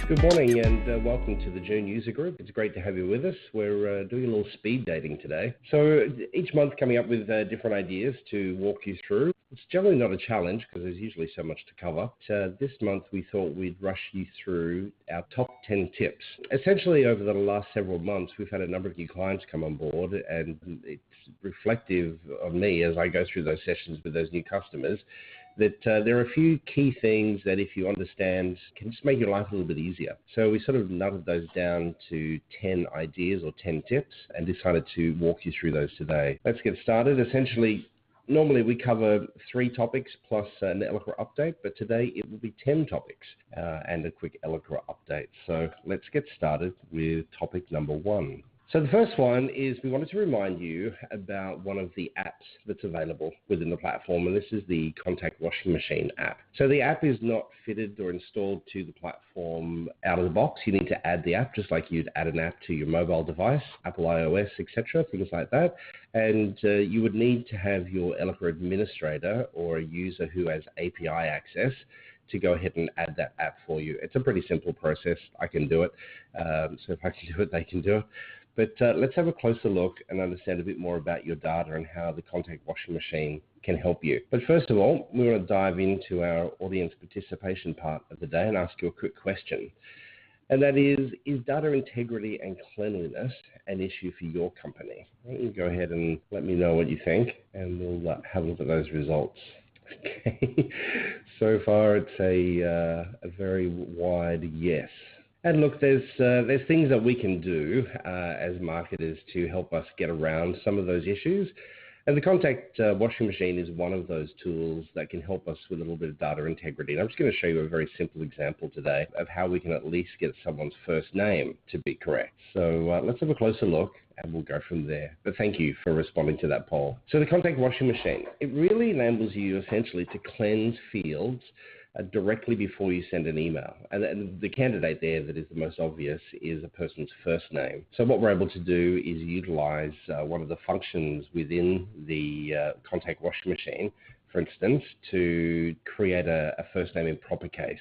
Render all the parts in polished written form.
Good morning and welcome to the June User Group. It's great to have you with us. We're doing a little speed dating today. So each month coming up with different ideas to walk you through. It's generally not a challenge because there's usually so much to cover. This month we thought we'd rush you through our top 10 tips. Essentially over the last several months we've had a number of new clients come on board, and it's reflective of me as I go through those sessions with those new customers that there are a few key things that if you understand can just make your life a little bit easier. So we sort of nutted those down to 10 ideas or 10 tips and decided to walk you through those today. Let's get started. Essentially, normally we cover 3 topics plus an Eloqua update, but today it will be 10 topics and a quick Eloqua update. So let's get started with topic number 1. So the first one is we wanted to remind you about one of the apps that's available within the platform, and this is the Contact Washing Machine app. So the app is not fitted or installed to the platform out of the box. You need to add the app just like you'd add an app to your mobile device, Apple iOS, etc., things like that. And you would need to have your Eloqua administrator or a user who has API access to go ahead and add that app for you. It's a pretty simple process. I can do it. So if I can do it, they can do it. But let's have a closer look and understand a bit more about your data and how the Contact Washing Machine can help you. But first of all, we want to dive into our audience participation part of the day and ask you a quick question. And that is data integrity and cleanliness an issue for your company? You can go ahead and let me know what you think, and we'll have a look at those results. Okay, so far it's a very wide yes. And look, there's things that we can do as marketers to help us get around some of those issues. And the Contact Washing Machine is one of those tools that can help us with a little bit of data integrity. And I'm just going to show you a very simple example today of how we can at least get someone's first name to be correct. So let's have a closer look and we'll go from there. But thank you for responding to that poll. So the Contact Washing Machine, it really enables you essentially to cleanse fields directly before you send an email. And the candidate there that is the most obvious is a person's first name. So what we're able to do is utilize one of the functions within the Contact Washing Machine, for instance, to create a first name in proper case.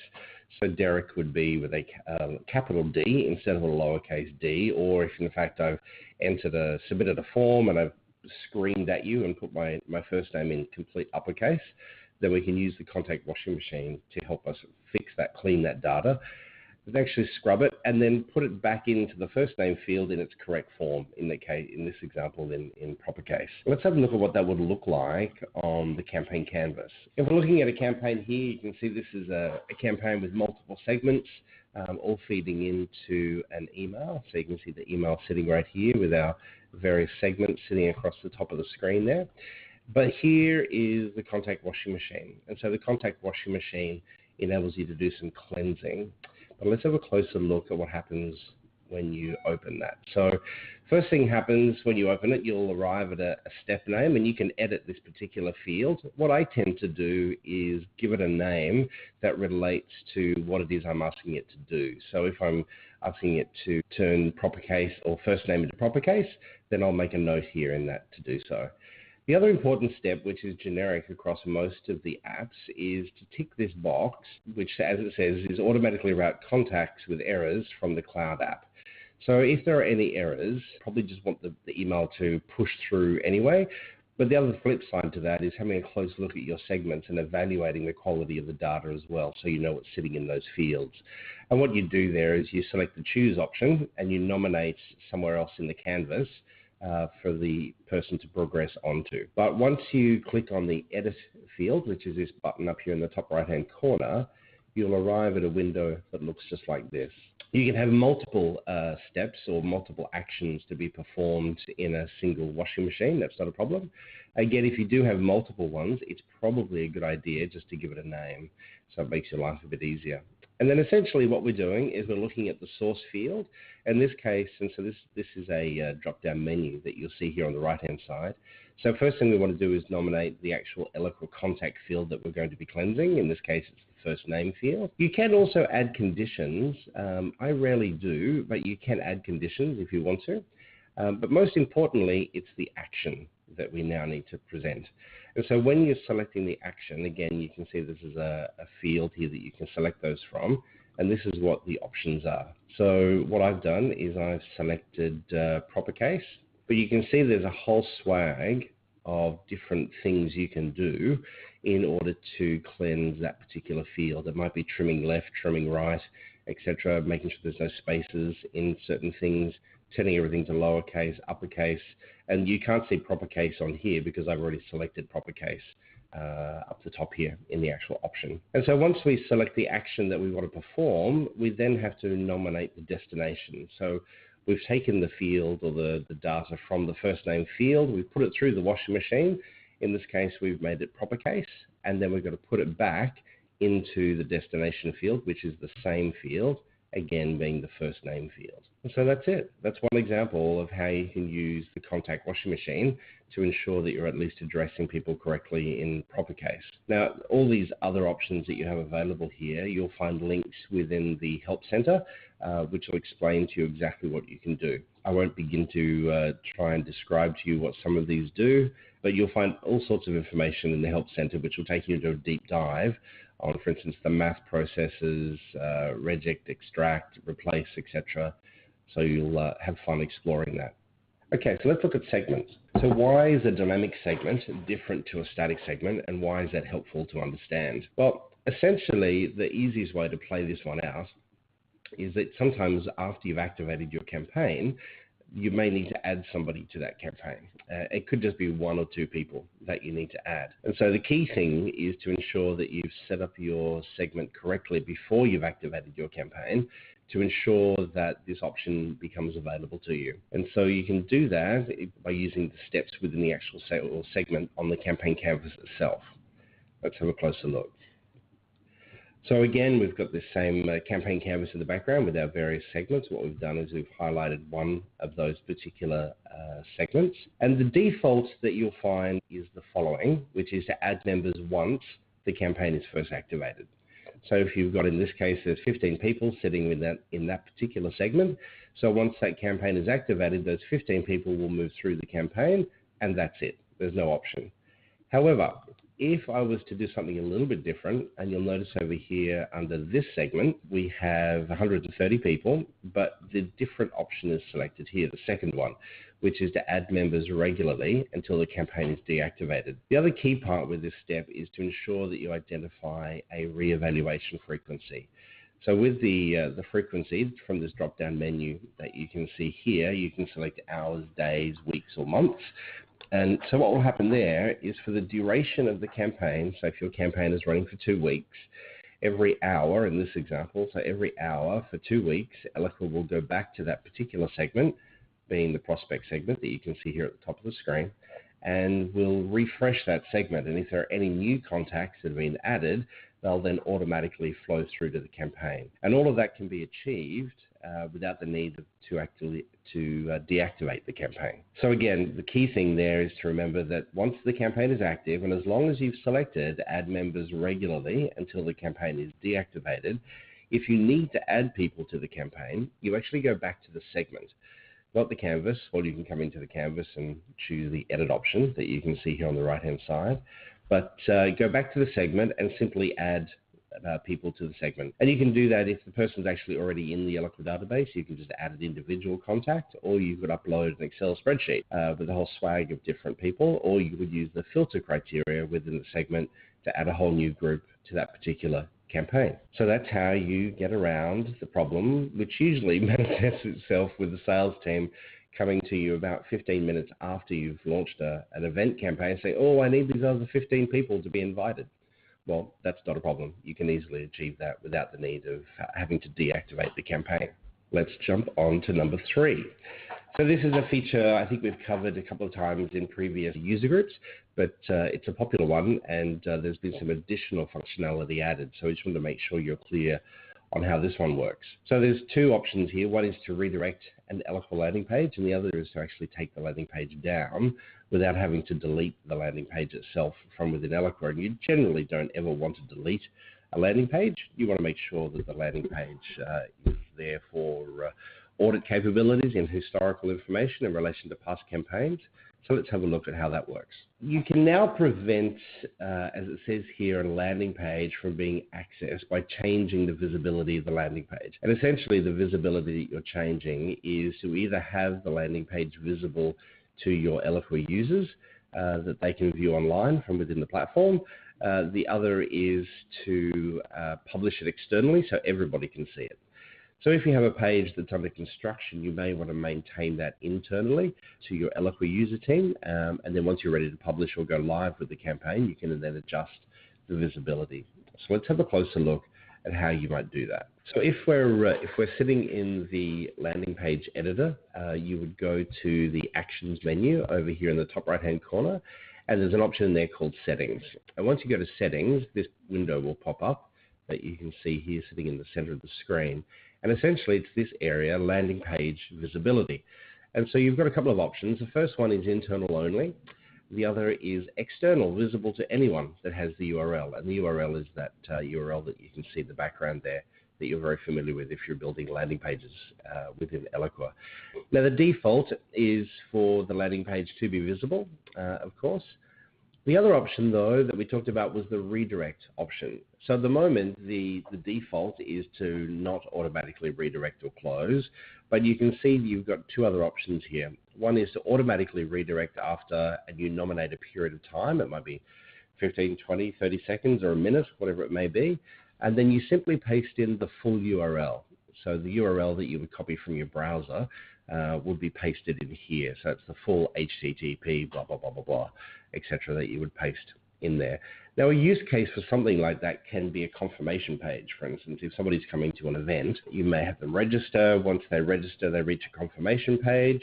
So Derek would be with a capital D instead of a lowercase d, or if in fact I've submitted a form and I've screamed at you and put my first name in complete uppercase, then we can use the Contact Washing Machine to help us fix that, clean that data, and actually scrub it, and then put it back into the first name field in its correct form, in this example, in proper case. Let's have a look at what that would look like on the campaign canvas. If we're looking at a campaign here, you can see this is a campaign with multiple segments, all feeding into an email. So you can see the email sitting right here with our various segments sitting across the top of the screen there. But here is the Contact Washing Machine. And so the Contact Washing Machine enables you to do some cleansing. But let's have a closer look at what happens when you open that. So first thing happens when you open it, you'll arrive at a step name, and you can edit this particular field. What I tend to do is give it a name that relates to what it is I'm asking it to do. So if I'm asking it to turn proper case or first name into proper case, then I'll make a note here in that to do so. The other important step, which is generic across most of the apps, is to tick this box, which, as it says, is automatically route contacts with errors from the cloud app. So if there are any errors, probably just want the email to push through anyway. But the other flip side to that is having a close look at your segments and evaluating the quality of the data as well, so you know what's sitting in those fields. And what you do there is you select the choose option and you nominate somewhere else in the canvas for the person to progress onto. But once you click on the edit field, which is this button up here in the top right hand corner, you'll arrive at a window that looks just like this. You can have multiple steps or multiple actions to be performed in a single washing machine. That's not a problem. Again, if you do have multiple ones, it's probably a good idea just to give it a name so it makes your life a bit easier. And then essentially what we're doing is we're looking at the source field. In this case, and so this is a drop-down menu that you'll see here on the right-hand side. So first thing we want to do is nominate the actual Eloqua contact field that we're going to be cleansing. In this case, it's the first name field. You can also add conditions. I rarely do, but you can add conditions if you want to. But most importantly, it's the action that we now need to present. And so when you're selecting the action, again, you can see this is a field here that you can select those from. And this is what the options are. So what I've done is I've selected proper case, but you can see there's a whole swag of different things you can do in order to cleanse that particular field. It might be trimming left, trimming right, etc., making sure there's no spaces in certain things, setting everything to lowercase, uppercase, and you can't see proper case on here because I've already selected proper case up the top here in the actual option. And so once we select the action that we want to perform, we then have to nominate the destination. So we've taken the field or the data from the first name field, we've put it through the washing machine. In this case, we've made it proper case, and then we've got to put it back into the destination field, which is the same field, again being the first name field. And so that's it. That's one example of how you can use the contact washing machine to ensure that you're at least addressing people correctly in proper case. Now, all these other options that you have available here, you'll find links within the Help Center, which will explain to you exactly what you can do. I won't begin to try and describe to you what some of these do, but you'll find all sorts of information in the Help Center, which will take you into a deep dive on, for instance, the math processes, reject, extract, replace, etc. So you'll have fun exploring that. Okay, so let's look at segments. So why is a dynamic segment different to a static segment, and why is that helpful to understand? Well, essentially, the easiest way to play this one out is that sometimes after you've activated your campaign, you may need to add somebody to that campaign. It could just be one or two people that you need to add. And so the key thing is to ensure that you've set up your segment correctly before you've activated your campaign to ensure that this option becomes available to you. And so you can do that by using the steps within the actual segment on the campaign canvas itself. Let's have a closer look. So again, we've got this same campaign canvas in the background with our various segments. What we've done is we've highlighted one of those particular segments. And the default that you'll find is the following, which is to add members once the campaign is first activated. So if you've got, in this case, there's 15 people sitting in that particular segment. So once that campaign is activated, those 15 people will move through the campaign, and that's it. There's no option. However, if I was to do something a little bit different, and you'll notice over here under this segment, we have 130 people, but the different option is selected here, the second one, which is to add members regularly until the campaign is deactivated. The other key part with this step is to ensure that you identify a reevaluation frequency. So with the frequency from this drop-down menu that you can see here, you can select hours, days, weeks, or months. And so what will happen there is for the duration of the campaign, so if your campaign is running for 2 weeks, every hour in this example, so every hour for 2 weeks, Eloqua will go back to that particular segment, being the prospect segment that you can see here at the top of the screen, and we'll refresh that segment. And if there are any new contacts that have been added, they'll then automatically flow through to the campaign. And all of that can be achieved without the need to deactivate the campaign. So again, the key thing there is to remember that once the campaign is active, and as long as you've selected add members regularly until the campaign is deactivated, if you need to add people to the campaign, you actually go back to the segment, not the canvas. Or you can come into the canvas and choose the edit option that you can see here on the right-hand side. But go back to the segment and simply add people to the segment. And you can do that if the person's actually already in the Eloqua database. You can just add an individual contact, or you could upload an Excel spreadsheet with a whole swag of different people, or you would use the filter criteria within the segment to add a whole new group to that particular campaign. So that's how you get around the problem, which usually manifests itself with the sales team coming to you about 15 minutes after you've launched an event campaign saying, oh, I need these other 15 people to be invited. Well, that's not a problem. You can easily achieve that without the need of having to deactivate the campaign. Let's jump on to number 3. So this is a feature I think we've covered a couple of times in previous user groups, but it's a popular one, and there's been some additional functionality added. So I just want to make sure you're clear on how this one works. So there's 2 options here. One is to redirect an Eloqua landing page, and the other is to actually take the landing page down without having to delete the landing page itself from within Eloqua. And you generally don't ever want to delete a landing page. You want to make sure that the landing page is there for audit capabilities and historical information in relation to past campaigns. So let's have a look at how that works. You can now prevent, as it says here, a landing page from being accessed by changing the visibility of the landing page. And essentially the visibility that you're changing is to either have the landing page visible to your Eloqua users that they can view online from within the platform. The other is to publish it externally so everybody can see it. So if you have a page that's under construction, you may want to maintain that internally to your Eloqua user team. And then once you're ready to publish or go live with the campaign, you can then adjust the visibility. So let's have a closer look at how you might do that. So if we're sitting in the landing page editor, you would go to the Actions menu over here in the top right-hand corner, and there's an option there called Settings. And once you go to Settings, this window will pop up that you can see here sitting in the center of the screen. And essentially it's this area, landing page visibility. And so you've got a couple of options. The first one is internal only. The other is external, visible to anyone that has the URL. And the URL is that URL that you can see in the background there that you're very familiar with if you're building landing pages within Eloqua. Now the default is for the landing page to be visible, of course. The other option, though, that we talked about was the redirect option. So at the moment, the default is to not automatically redirect or close, but you can see you've got two other options here. One is to automatically redirect after you nominate a period of time. It might be 15, 20, 30 seconds or a minute, whatever it may be. And then you simply paste in the full URL. So the URL that you would copy from your browser would be pasted in here. So it's the full HTTP, blah, blah, blah, blah, blah, etc. that you would paste in there. Now, a use case for something like that can be a confirmation page. For instance, if somebody's coming to an event, you may have them register. Once they register, they reach a confirmation page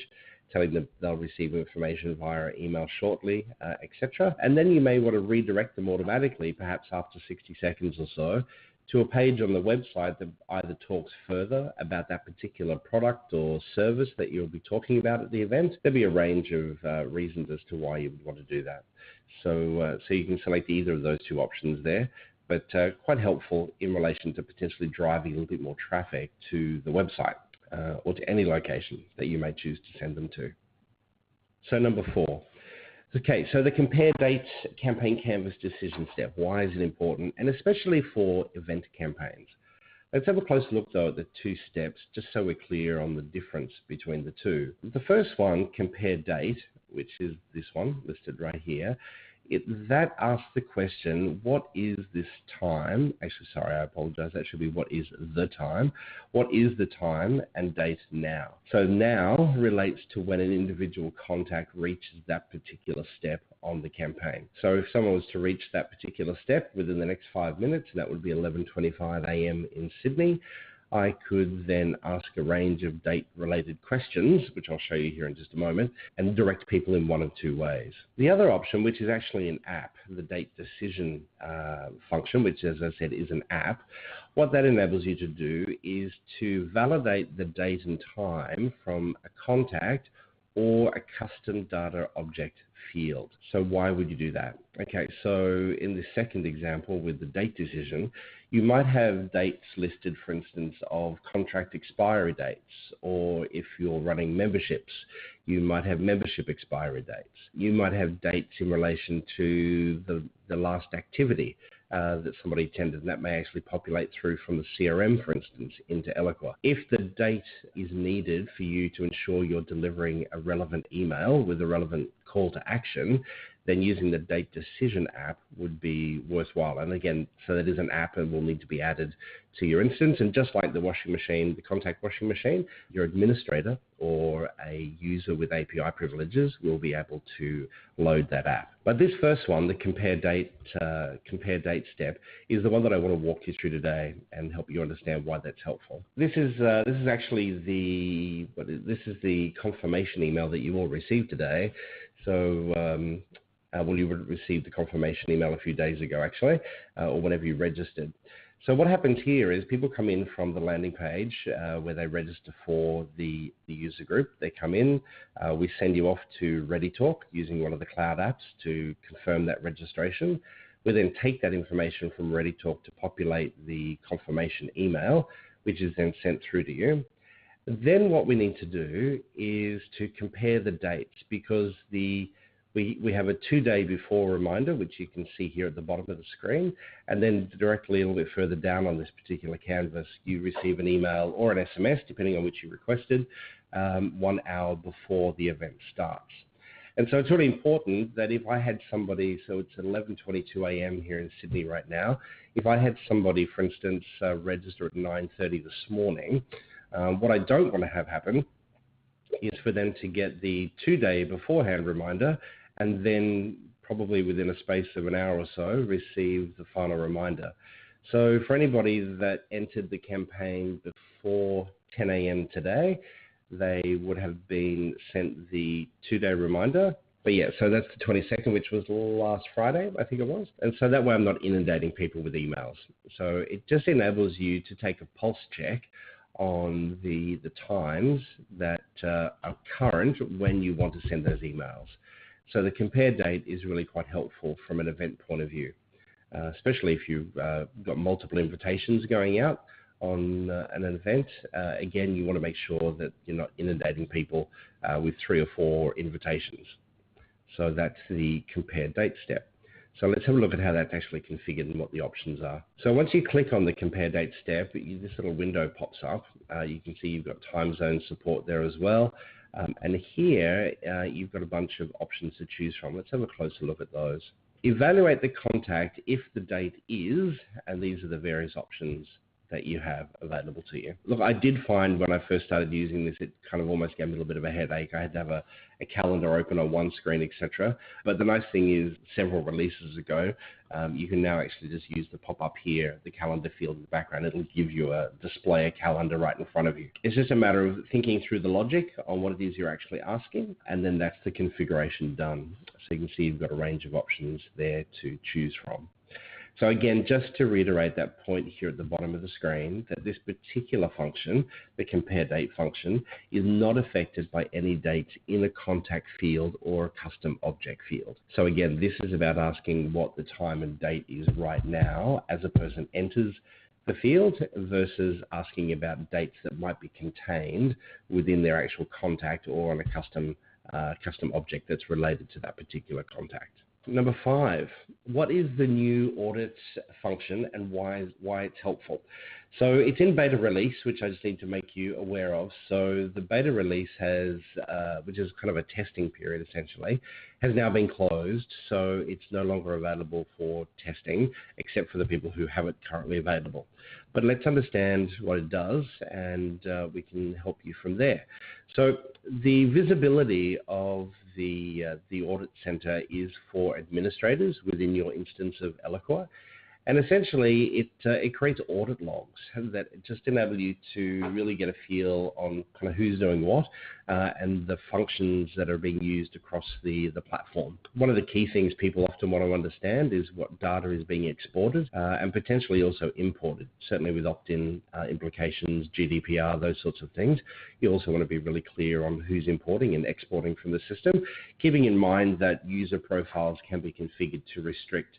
telling them they'll receive information via email shortly, etc. And then you may want to redirect them automatically, perhaps after 60 seconds or so, to a page on the website that either talks further about that particular product or service that you'll be talking about at the event. There'll be a range of reasons as to why you would want to do that. So you can select either of those two options there, but quite helpful in relation to potentially driving a little bit more traffic to the website or to any location that you may choose to send them to. So number 4. Okay, so the compare dates campaign canvas decision step. Why is it important? And especially for event campaigns. Let's have a close look though at the two steps, just so we're clear on the difference between the two. The first one, compare date, which is this one listed right here, that asks the question, what is this time? Actually, sorry, I apologize. That should be what is the time? What is the time and date now? So now relates to when an individual contact reaches that particular step on the campaign. So if someone was to reach that particular step within the next 5 minutes, that would be 11:25 a.m. in Sydney, I could then ask a range of date-related questions, which I'll show you here in just a moment, and direct people in one of two ways. The other option, which is actually an app, the date decision function, which, as I said, is an app, what that enables you to do is to validate the date and time from a contact or a custom data object field. So why would you do that? Okay, so in the second example with the date decision, you might have dates listed, for instance, of contract expiry dates, or if you're running memberships, you might have membership expiry dates. You might have dates in relation to the last activity that somebody attended, and that may actually populate through from the CRM, for instance, into Eloqua. If the date is needed for you to ensure you're delivering a relevant email with a relevant call to action, then using the date decision app would be worthwhile. And again, so that is an app and will need to be added to your instance. And just like the washing machine, the contact washing machine, your administrator or a user with API privileges will be able to load that app. But this first one, the compare date step, is the one that I want to walk you through today and help you understand why that's helpful. This is actually the confirmation email that you all received today. So well, you would have received the confirmation email a few days ago, actually, or whenever you registered. So what happens here is people come in from the landing page where they register for the user group. They come in, we send you off to ReadyTalk using one of the cloud apps to confirm that registration. We then take that information from ReadyTalk to populate the confirmation email, which is then sent through to you. Then what we need to do is to compare the dates, because we have a 2-day before reminder, which you can see here at the bottom of the screen, and then directly a little bit further down on this particular canvas, you receive an email or an SMS, depending on which you requested, 1 hour before the event starts. And so it's really important that if I had somebody, so it's 11:22 a.m. here in Sydney right now, if I had somebody, for instance, register at 9:30 this morning, what I don't want to have happen is for them to get the 2-day beforehand reminder and then probably within a space of an hour or so receive the final reminder. So for anybody that entered the campaign before 10 a.m. today, they would have been sent the 2-day reminder. But yeah, so that's the 22nd, which was last Friday, I think it was. And so that way I'm not inundating people with emails. So it just enables you to take a pulse check on the times that are current when you want to send those emails. So the compare date is really quite helpful from an event point of view, especially if you've got multiple invitations going out on an event. Again, you want to make sure that you're not inundating people with 3 or 4 invitations. So that's the compare date step. So let's have a look at how that's actually configured and what the options are. So once you click on the compare date step, this little window pops up. You can see you've got time zone support there as well. And here you've got a bunch of options to choose from. Let's have a closer look at those. Evaluate the contact if the date is, and these are the various options that you have available to you. Look, I did find when I first started using this, it kind of almost gave me a little bit of a headache. I had to have a calendar open on one screen, etc. But the nice thing is, several releases ago, you can now actually just use the pop-up here, the calendar field in the background. It'll give you display a calendar right in front of you. It's just a matter of thinking through the logic on what it is you're actually asking, and then that's the configuration done. So you can see you've got a range of options there to choose from. So again, just to reiterate that point here at the bottom of the screen, that this particular function, the compare date function, is not affected by any dates in a contact field or a custom object field. So again, this is about asking what the time and date is right now as a person enters the field versus asking about dates that might be contained within their actual contact or on a custom object that's related to that particular contact. Number 5, what is the new audit function and why it's helpful? So it's in beta release, which I just need to make you aware of. So the beta release has, which is kind of a testing period essentially, has now been closed. So it's no longer available for testing, except for the people who have it currently available. But let's understand what it does, and we can help you from there. So the visibility of the Audit Center is for administrators within your instance of Eloqua. And essentially, it creates audit logs that just enable you to really get a feel on kind of who's doing what and the functions that are being used across the platform. One of the key things people often want to understand is what data is being exported and potentially also imported, certainly with opt-in implications, GDPR, those sorts of things. You also want to be really clear on who's importing and exporting from the system, keeping in mind that user profiles can be configured to restrict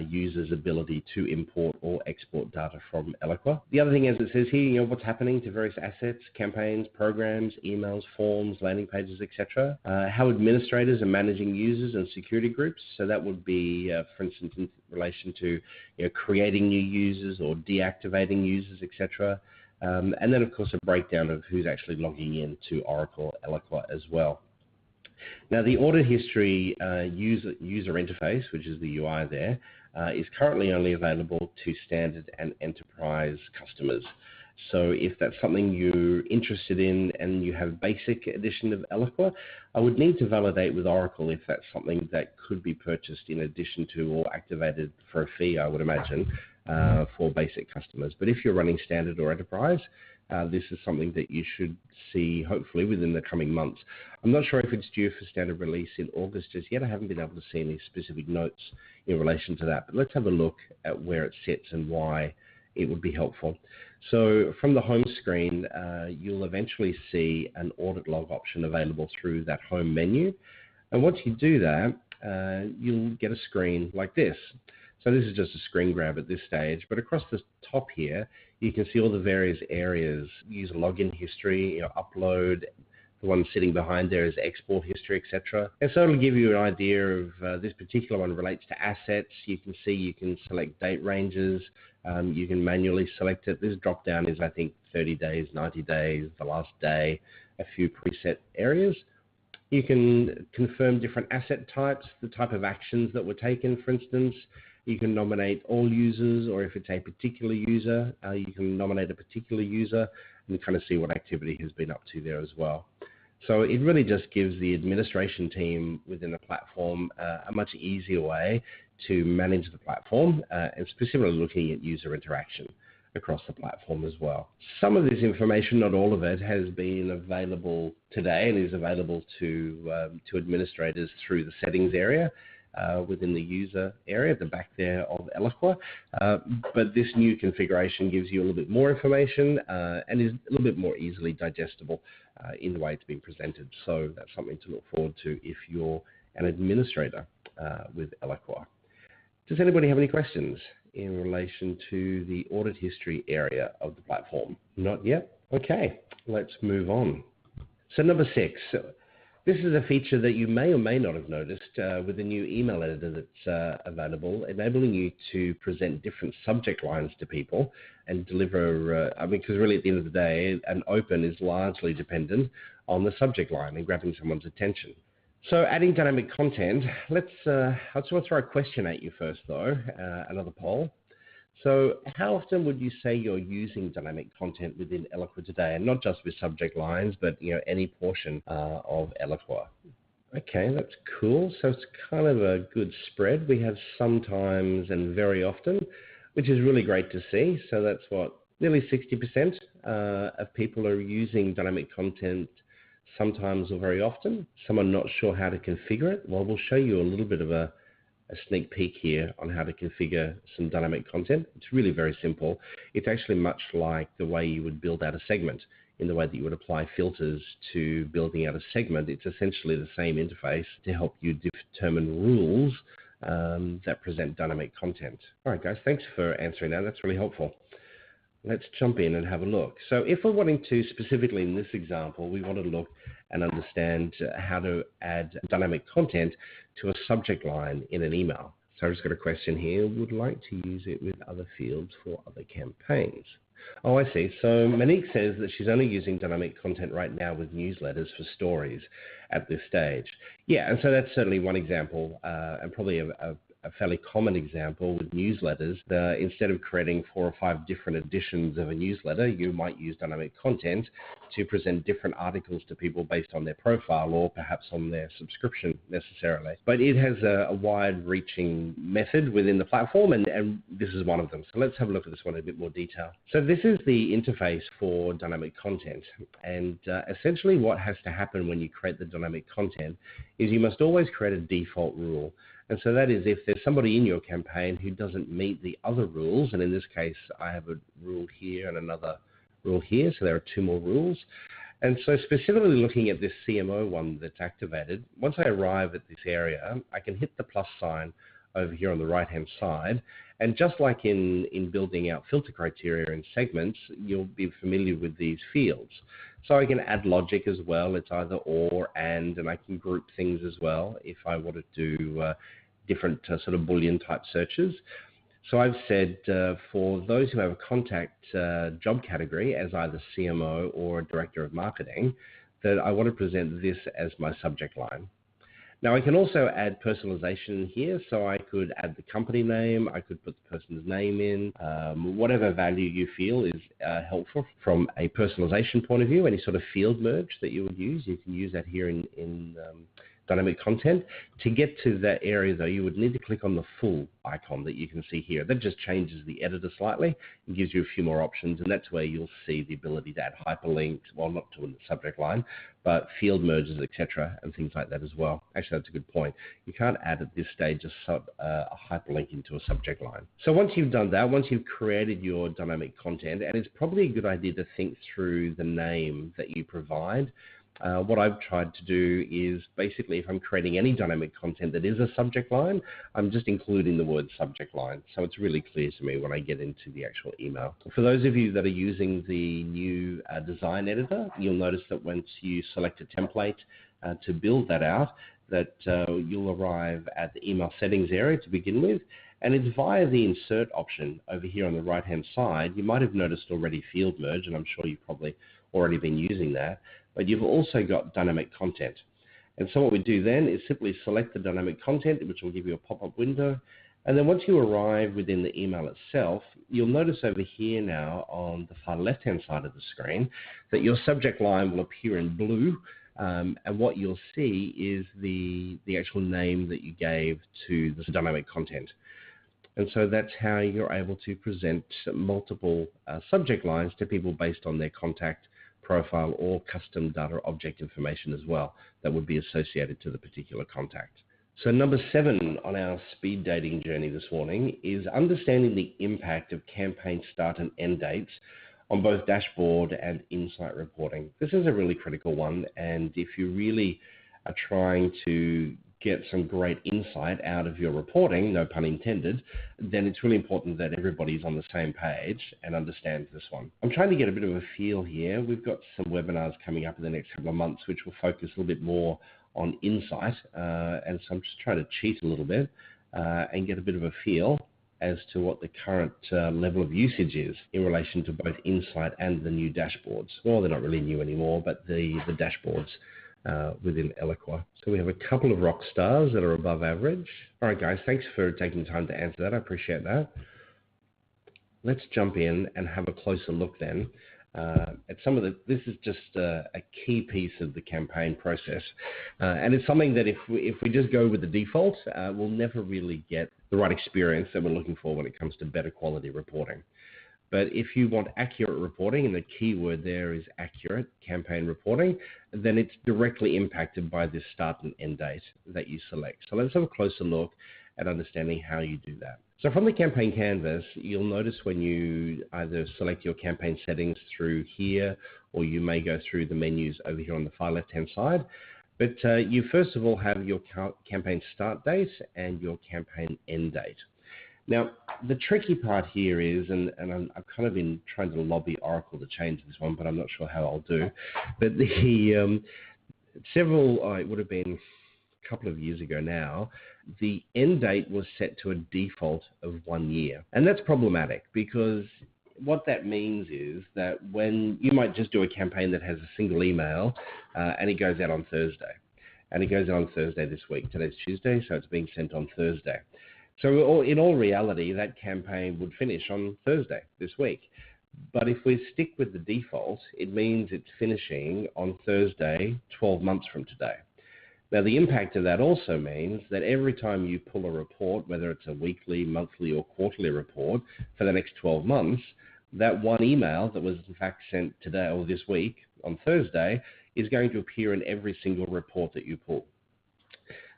users' ability to import or export data from Eloqua. The other thing, as it says here, what's happening to various assets, campaigns, programs, emails, forms, landing pages, etc. How administrators are managing users and security groups. So that would be, for instance, in relation to creating new users or deactivating users, etc. And then, of course, a breakdown of who's actually logging in to Oracle Eloqua as well. Now, the audit history user interface, which is the UI there, is currently only available to standard and enterprise customers. So if that's something you're interested in and you have basic edition of Eloqua, I would need to validate with Oracle if that's something that could be purchased in addition to or activated for a fee, I would imagine, for basic customers. But if you're running standard or enterprise, this is something that you should see hopefully within the coming months. I'm not sure if it's due for standard release in August just yet. I haven't been able to see any specific notes in relation to that, but let's have a look at where it sits and why it would be helpful. So from the home screen, you'll eventually see an audit log option available through that home menu. And once you do that, you'll get a screen like this. So this is just a screen grab at this stage, but across the top here, you can see all the various areas. User login history, upload. The one sitting behind there is export history, etc. And so it'll give you an idea of this particular one relates to assets. You can see you can select date ranges. You can manually select it. This drop down is, I think, 30 days, 90 days, the last day, a few preset areas. You can confirm different asset types, the type of actions that were taken, for instance. You can nominate all users, or if it's a particular user, you can nominate a particular user and kind of see what activity has been up to there as well. So it really just gives the administration team within the platform a much easier way to manage the platform, and specifically looking at user interaction across the platform as well. Some of this information, not all of it, has been available today and is available to administrators through the settings area within the user area at the back there of Eloqua. But this new configuration gives you a little bit more information and is a little bit more easily digestible in the way it's been presented. So that's something to look forward to if you're an administrator with Eloqua. Does anybody have any questions in relation to the audit history area of the platform? Not yet? Okay, let's move on. So number 6. This is a feature that you may or may not have noticed with the new email editor that's available, enabling you to present different subject lines to people and deliver, because really at the end of the day, an open is largely dependent on the subject line and grabbing someone's attention. So adding dynamic content, I just want to throw a question at you first though, another poll. So how often would you say you're using dynamic content within Eloqua today, and not just with subject lines, but any portion of Eloqua? Okay, that's cool. So it's kind of a good spread. We have sometimes and very often, which is really great to see. So that's what, nearly 60% of people are using dynamic content sometimes or very often. Some are not sure how to configure it. Well, we'll show you a little bit of a sneak peek here on how to configure some dynamic content. It's really very simple. It's actually much like the way you would build out a segment, in the way that you would apply filters to building out a segment. It's essentially the same interface to help you determine rules that present dynamic content. All right, guys, thanks for answering that. That's really helpful. Let's jump in and have a look. So if we're wanting to, specifically in this example, we want to look and understand how to add dynamic content to a subject line in an email. So I've just got a question here. Would like to use it with other fields for other campaigns. Oh, I see. So Monique says that she's only using dynamic content right now with newsletters for stories at this stage. Yeah, and so that's certainly one example, and probably a fairly common example with newsletters. Instead of creating 4 or 5 different editions of a newsletter, you might use dynamic content to present different articles to people based on their profile or perhaps on their subscription necessarily. But it has a wide-reaching method within the platform, and this is one of them. So let's have a look at this one in a bit more detail. So this is the interface for dynamic content, and essentially what has to happen when you create the dynamic content is you must always create a default rule. And so that is if there's somebody in your campaign who doesn't meet the other rules, and in this case, I have a rule here and another rule here, so there are 2 more rules. And so specifically looking at this CMO one that's activated, once I arrive at this area, I can hit the plus sign over here on the right-hand side. And just like in building out filter criteria and segments, you'll be familiar with these fields. So I can add logic as well. It's either or, and I can group things as well if I wanted to do different sort of Boolean type searches. So I've said for those who have a contact job category as either CMO or Director of Marketing, that I want to present this as my subject line. Now I can also add personalization here, so I could add the company name, I could put the person's name in, whatever value you feel is helpful from a personalization point of view. Any sort of field merge that you would use, you can use that here in dynamic content. To get to that area though, you would need to click on the full icon that you can see here. That just changes the editor slightly and gives you a few more options, and that's where you'll see the ability to add hyperlinks, well, not to the subject line, but field merges, etc., and things like that as well. Actually, that's a good point. You can't add at this stage a hyperlink into a subject line. So once you've done that, once you've created your dynamic content, and it's probably a good idea to think through the name that you provide. What I've tried to do is basically if I'm creating any dynamic content that is a subject line, I'm just including the word subject line. So it's really clear to me when I get into the actual email. For those of you that are using the new design editor, you'll notice that once you select a template to build that out, that you'll arrive at the email settings area to begin with. And it's via the insert option over here on the right-hand side. You might have noticed already field merge, and I'm sure you've probably already been using that. But you've also got dynamic content. And so what we do then is simply select the dynamic content, which will give you a pop-up window. And then once you arrive within the email itself, you'll notice over here now on the far left-hand side of the screen that your subject line will appear in blue. And what you'll see is the actual name that you gave to the dynamic content. And so that's how you're able to present multiple subject lines to people based on their contact profile or custom data object information as well that would be associated to the particular contact. So number 7 on our speed dating journey this morning is understanding the impact of campaign start and end dates on both dashboard and insight reporting. This is a really critical one, and if you really are trying to get some great insight out of your reporting, no pun intended, then it's really important that everybody's on the same page and understands this one. I'm trying to get a bit of a feel here. We've got some webinars coming up in the next couple of months which will focus a little bit more on insight, and so I'm just trying to cheat a little bit and get a bit of a feel as to what the current level of usage is in relation to both insight and the new dashboards. Well, they're not really new anymore, but the dashboards within Eloqua. So we have a couple of rock stars that are above average. All right, guys, thanks for taking the time to answer that. I appreciate that. Let's jump in and have a closer look then at some of this is just a key piece of the campaign process. And it's something that if we just go with the default, we'll never really get the right experience that we're looking for when it comes to better quality reporting. But if you want accurate reporting, and the key word there is accurate campaign reporting, then it's directly impacted by this start and end date that you select. So let's have a closer look at understanding how you do that. So from the campaign canvas, you'll notice when you either select your campaign settings through here, or you may go through the menus over here on the far left-hand side. But you first of all have your campaign start date and your campaign end date. Now, the tricky part here is, and I've kind of been trying to lobby Oracle to change this one, but I'm not sure how I'll do. But the it would have been a couple of years ago now, the end date was set to a default of 1 year. And that's problematic because what that means is that when you might just do a campaign that has a single email and it goes out on Thursday. And it goes out on Thursday this week. Today's Tuesday, so it's being sent on Thursday. So in all reality, that campaign would finish on Thursday this week. But if we stick with the default, it means it's finishing on Thursday, 12 months from today. Now, the impact of that also means that every time you pull a report, whether it's a weekly, monthly, or quarterly report for the next 12 months, that one email that was in fact sent today or this week on Thursday is going to appear in every single report that you pull.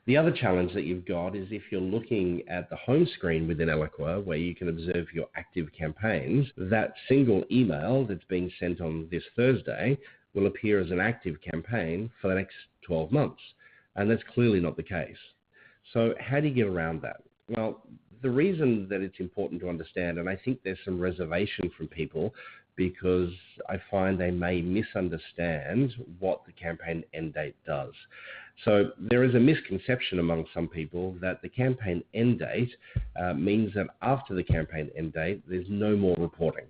The other challenge that you've got is if you're looking at the home screen within Eloqua, where you can observe your active campaigns, that single email that's being sent on this Thursday will appear as an active campaign for the next 12 months. And that's clearly not the case. So how do you get around that? Well, the reason that it's important to understand, and I think there's some reservation from people because I find they may misunderstand what the campaign end date does. So there is a misconception among some people that the campaign end date means that after the campaign end date, there's no more reporting.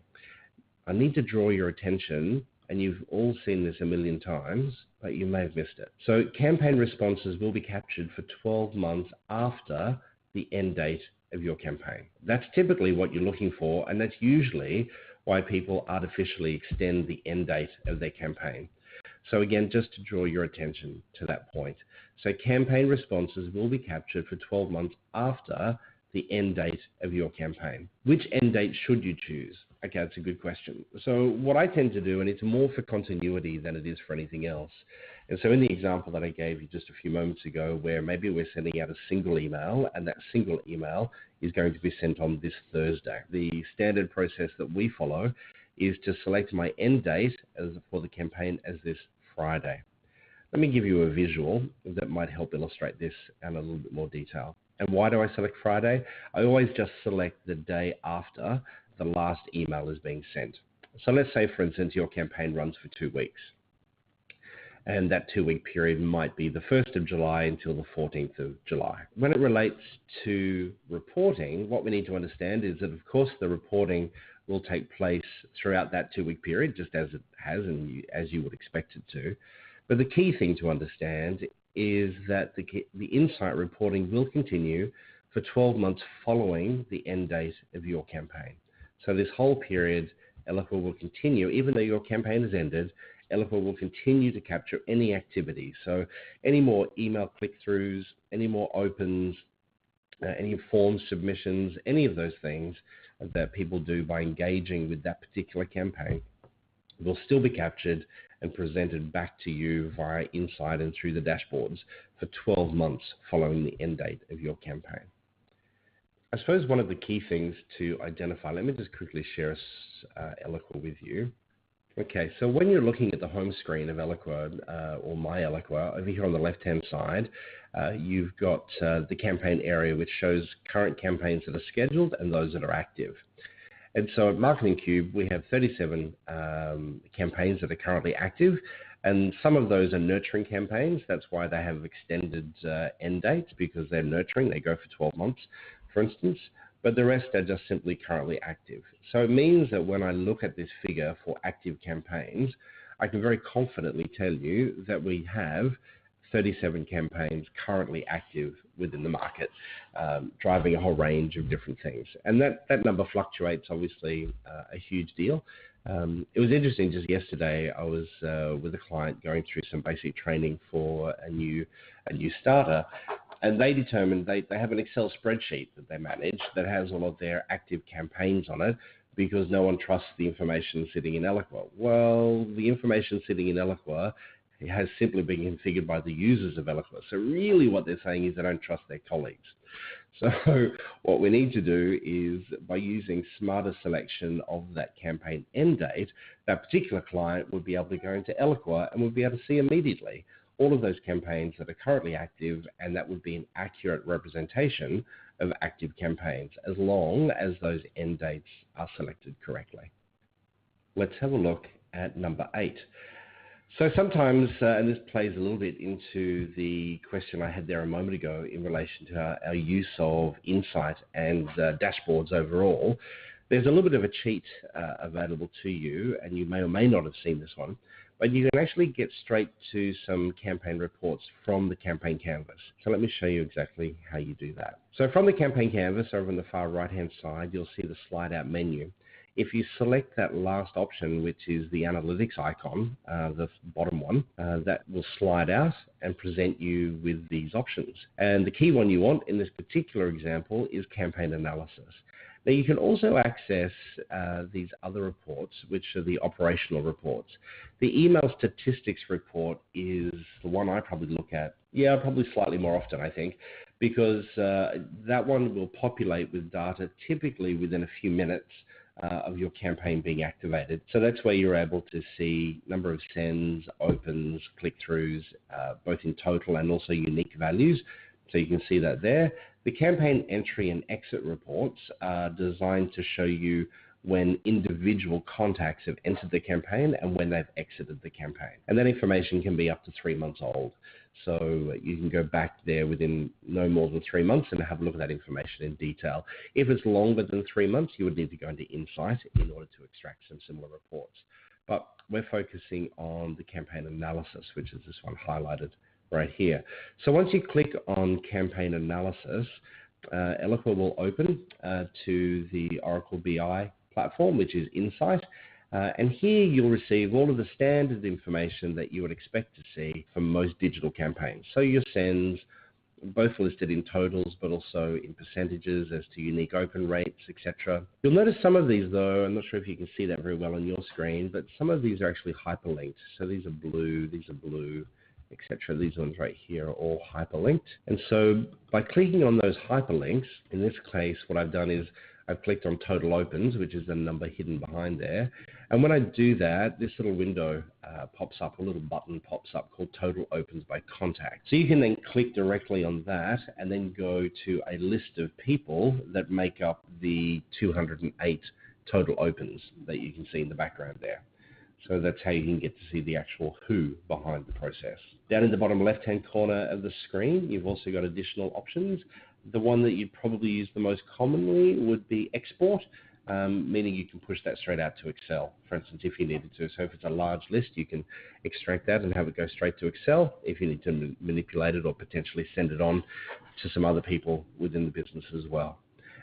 I need to draw your attention, and you've all seen this a million times, but you may have missed it. So campaign responses will be captured for 12 months after the end date of your campaign. That's typically what you're looking for, and that's usually why people artificially extend the end date of their campaign. So again, just to draw your attention to that point. So campaign responses will be captured for 12 months after the end date of your campaign. Which end date should you choose? Okay, that's a good question. So what I tend to do, and it's more for continuity than it is for anything else. And so in the example that I gave you just a few moments ago, where maybe we're sending out a single email, and that single email is going to be sent on this Thursday. The standard process that we follow is to select my end date for the campaign as this Friday. Let me give you a visual that might help illustrate this in a little bit more detail. And why do I select Friday? I always just select the day after the last email is being sent. So let's say, for instance, your campaign runs for 2 weeks. And that 2-week period might be the 1st of July until the 14th of July. When it relates to reporting, what we need to understand is that, of course, the reporting will take place throughout that 2-week period, just as it has and as you would expect it to. But the key thing to understand is that the insight reporting will continue for 12 months following the end date of your campaign. So this whole period, Eloqua will continue, even though your campaign has ended, Eloqua will continue to capture any activity. So any more email click-throughs, any more opens, any form submissions, any of those things that people do by engaging with that particular campaign will still be captured and presented back to you via Insight and through the dashboards for 12 months following the end date of your campaign. I suppose one of the key things to identify, let me just quickly share Eloqua with you. Okay, so when you're looking at the home screen of Eloqua or My Eloqua, over here on the left-hand side, you've got the campaign area which shows current campaigns that are scheduled and those that are active. And so at Marketing Cube, we have 37 campaigns that are currently active, and some of those are nurturing campaigns. That's why they have extended end dates, because they're nurturing. They go for 12 months, for instance. But the rest are just simply currently active. So it means that when I look at this figure for active campaigns, I can very confidently tell you that we have 37 campaigns currently active within the market, driving a whole range of different things. And that number fluctuates, obviously, a huge deal. It was interesting, just yesterday, I was with a client going through some basic training for a new starter. And they determined they have an Excel spreadsheet that they manage that has all of their active campaigns on it, because no one trusts the information sitting in Eloqua. Well, the information sitting in Eloqua has simply been configured by the users of Eloqua. So really what they're saying is they don't trust their colleagues. So what we need to do is, by using smarter selection of that campaign end date, that particular client would be able to go into Eloqua and would be able to see immediately all of those campaigns that are currently active, and that would be an accurate representation of active campaigns, as long as those end dates are selected correctly. Let's have a look at number 8. So sometimes, and this plays a little bit into the question I had there a moment ago in relation to our use of Insight and dashboards overall, there's a little bit of a cheat available to you, and you may or may not have seen this one, but you can actually get straight to some campaign reports from the campaign canvas. So let me show you exactly how you do that. So from the campaign canvas, over on the far right-hand side, you'll see the slide out menu. If you select that last option, which is the analytics icon, the bottom one, that will slide out and present you with these options. And the key one you want in this particular example is campaign analysis. Now, you can also access these other reports, which are the operational reports. The email statistics report is the one I probably look at, probably slightly more often, I think, because that one will populate with data typically within a few minutes of your campaign being activated. So that's where you're able to see number of sends, opens, click-throughs, both in total and also unique values. So you can see that there. The campaign entry and exit reports are designed to show you when individual contacts have entered the campaign and when they've exited the campaign. And that information can be up to 3 months old. So you can go back there within no more than 3 months and have a look at that information in detail. If it's longer than 3 months, you would need to go into Insight in order to extract some similar reports. But we're focusing on the campaign analysis, which is this one highlighted right here. So once you click on campaign analysis, Eloqua will open to the Oracle BI platform, which is Insight. And here you'll receive all of the standard information that you would expect to see from most digital campaigns. So your sends, both listed in totals, but also in percentages as to unique open rates, etc. You'll notice some of these, though, I'm not sure if you can see that very well on your screen, but some of these are actually hyperlinked. So these are blue, etc. These ones right here are all hyperlinked. And so by clicking on those hyperlinks, in this case, what I've done is I've clicked on total opens, which is the number hidden behind there. And when I do that, this little window pops up, a little button pops up called total opens by contact. So you can then click directly on that and then go to a list of people that make up the 208 total opens that you can see in the background there. So that's how you can get to see the actual who behind the process. Down in the bottom left-hand corner of the screen, you've also got additional options. The one that you'd probably use the most commonly would be export, meaning you can push that straight out to Excel, for instance, if you needed to. So if it's a large list, you can extract that and have it go straight to Excel if you need to manipulate it or potentially send it on to some other people within the business as well.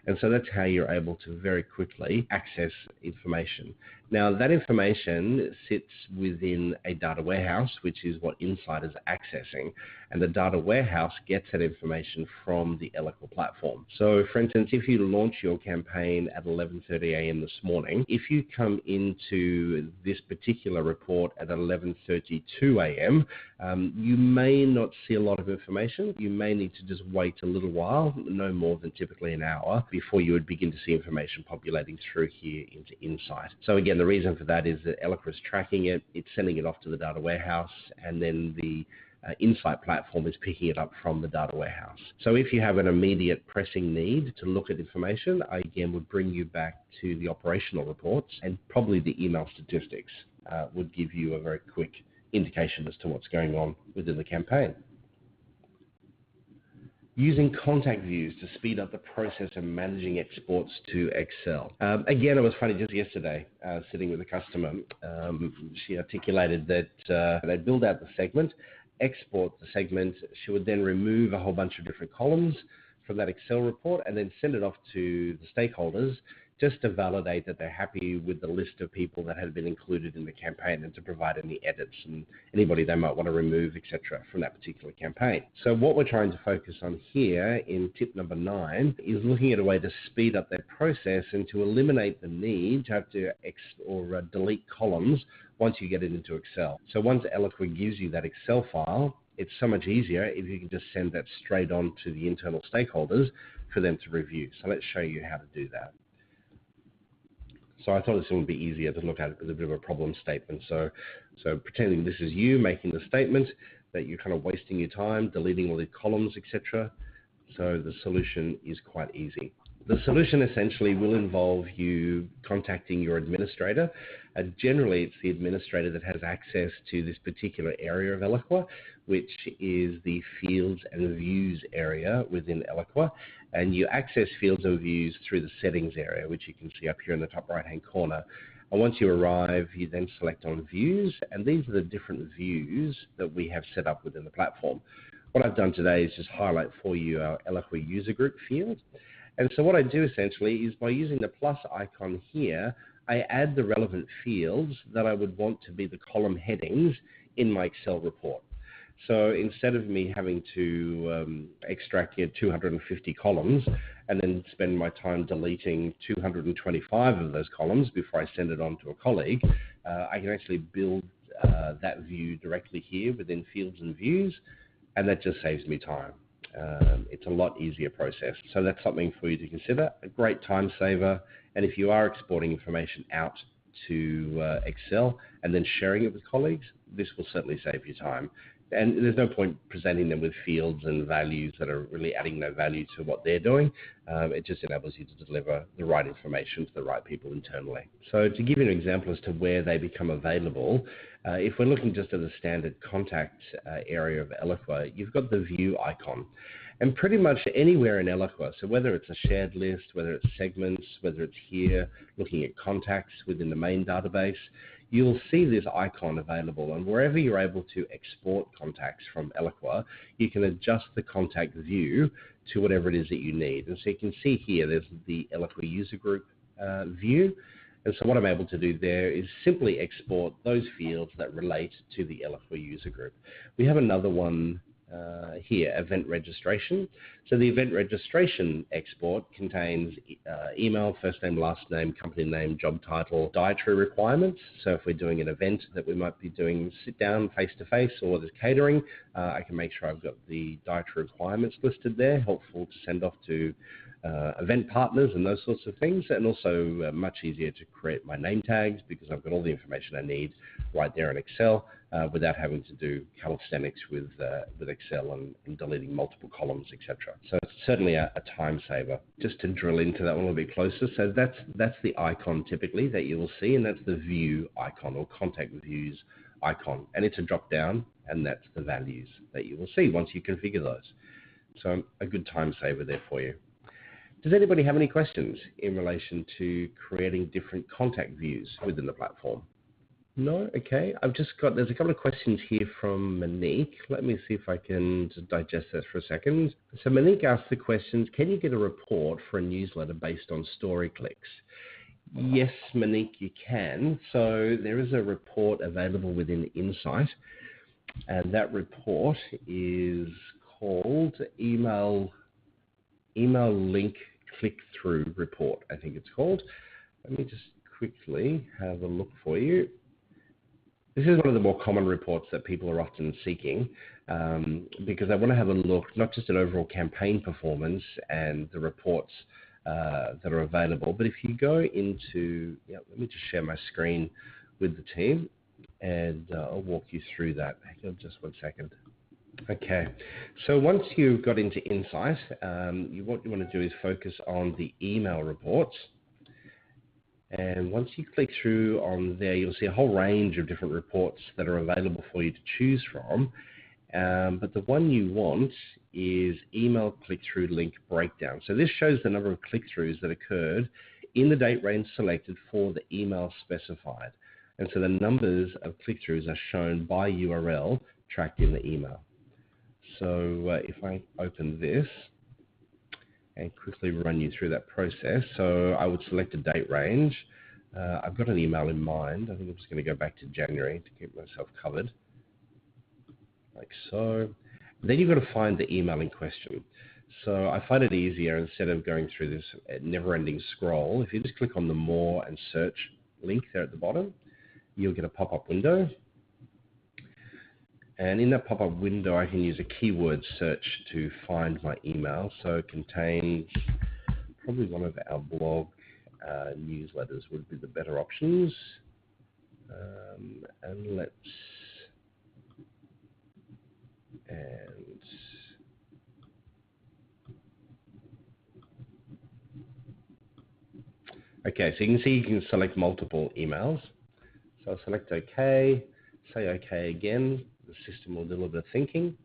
And so that's how you're able to very quickly access information. Now, that information sits within a data warehouse, which is what Insight is accessing. And the data warehouse gets that information from the Eloqua platform. So, for instance, if you launch your campaign at 11:30 a.m. this morning, if you come into this particular report at 11:32 a.m., you may not see a lot of information. You may need to just wait a little while, no more than typically an hour, before you would begin to see information populating through here into Insight. So again, the reason for that is that Eloqua is tracking it, it's sending it off to the data warehouse, and then the Insight platform is picking it up from the data warehouse. So if you have an immediate pressing need to look at information, I again would bring you back to the operational reports, and probably the email statistics would give you a very quick indication as to what's going on within the campaign. Using contact views to speed up the process of managing exports to Excel. Again, it was funny just yesterday, sitting with a customer. She articulated that they'd build out the segment, export the segment. She would then remove a whole bunch of different columns from that Excel report and then send it off to the stakeholders just to validate that they're happy with the list of people that had been included in the campaign and to provide any edits and anybody they might want to remove, etc., from that particular campaign. So what we're trying to focus on here in tip number 9 is looking at a way to speed up that process and to eliminate the need to have to delete columns once you get it into Excel. So once Eloqua gives you that Excel file, it's so much easier if you can just send that straight on to the internal stakeholders for them to review. So let's show you how to do that. So I thought this one would be easier to look at it as a bit of a problem statement. So pretending this is you making the statement that you're kind of wasting your time, deleting all the columns, etc. So the solution is quite easy. The solution essentially will involve you contacting your administrator. Generally, it's the administrator that has access to this particular area of Eloqua, which is the fields and views area within Eloqua. And you access fields and views through the settings area, which you can see up here in the top right-hand corner. And once you arrive, you then select on views, and these are the different views that we have set up within the platform. What I've done today is just highlight for you our Eloqua user group field. And so what I do essentially is by using the plus icon here, I add the relevant fields that I would want to be the column headings in my Excel report. So instead of me having to extract 250 columns and then spend my time deleting 225 of those columns before I send it on to a colleague, I can actually build that view directly here within fields and views, and that just saves me time. It's a lot easier process. So that's something for you to consider, a great time saver. And if you are exporting information out to Excel and then sharing it with colleagues, this will certainly save you time. And there's no point presenting them with fields and values that are really adding no value to what they're doing. It just enables you to deliver the right information to the right people internally. So to give you an example as to where they become available, if we're looking just at the standard contact area of Eloqua, you've got the view icon. And pretty much anywhere in Eloqua, so whether it's a shared list, whether it's segments, whether it's here looking at contacts within the main database, you'll see this icon available. And wherever you're able to export contacts from Eloqua, you can adjust the contact view to whatever it is that you need. And so you can see here, there's the Eloqua user group view. And so what I'm able to do there is simply export those fields that relate to the Eloqua user group. We have another one here, event registration. So the event registration export contains email, first name, last name, company name, job title, dietary requirements. So if we're doing an event that we might be doing sit down face-to-face or there's catering, I can make sure I've got the dietary requirements listed there, helpful to send off to event partners and those sorts of things, and also much easier to create my name tags because I've got all the information I need right there in Excel without having to do calisthenics with Excel and deleting multiple columns, etc. So it's certainly a time saver. Just to drill into that one a little bit closer, so that's the icon typically that you will see, and that's the view icon or contact views icon, and it's a drop down, and that's the values that you will see once you configure those. So a good time saver there for you. Does anybody have any questions in relation to creating different contact views within the platform? No? Okay. There's a couple of questions here from Monique. Let me see if I can just digest this for a second. So Monique asked the questions, can you get a report for a newsletter based on story clicks? Yes, Monique, you can. So there is a report available within Insight, and that report is called Email Link Click-Through Report, I think it's called. Let me just quickly have a look for you. This is one of the more common reports that people are often seeking because I want to have a look not just at overall campaign performance and the reports that are available, but if you go into, let me just share my screen with the team and I'll walk you through that. Hang on just one second. Okay, so once you've got into Insight, what you want to do is focus on the email reports. And once you click through on there, you'll see a whole range of different reports that are available for you to choose from. But the one you want is email click-through link breakdown. So this shows the number of click-throughs that occurred in the date range selected for the email specified. And so the numbers of click-throughs are shown by URL tracked in the email. So if I open this and quickly run you through that process, so I would select a date range. I've got an email in mind. I think I'm just going to go back to January to keep myself covered, like so. Then you've got to find the email in question. So I find it easier, instead of going through this never-ending scroll, if you just click on the More and Search link there at the bottom, you'll get a pop-up window. And in that pop-up window, I can use a keyword search to find my email. So it contains probably one of our blog newsletters would be the better options. Okay, so you can see you can select multiple emails. So I'll select OK, say OK again. The system will do a little bit of thinking.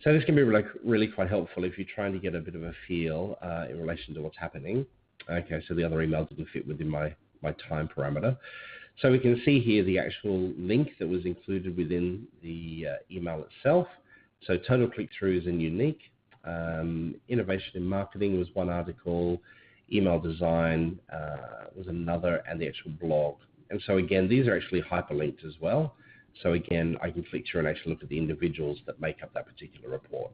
So this can be really quite helpful if you're trying to get a bit of a feel in relation to what's happening. Okay, so the other email didn't fit within my time parameter. So we can see here the actual link that was included within the email itself. So total click-throughs and unique. Innovation in marketing was one article. Email design was another, and the actual blog. And so again, these are actually hyperlinked as well. So again, I can click through and actually look at the individuals that make up that particular report.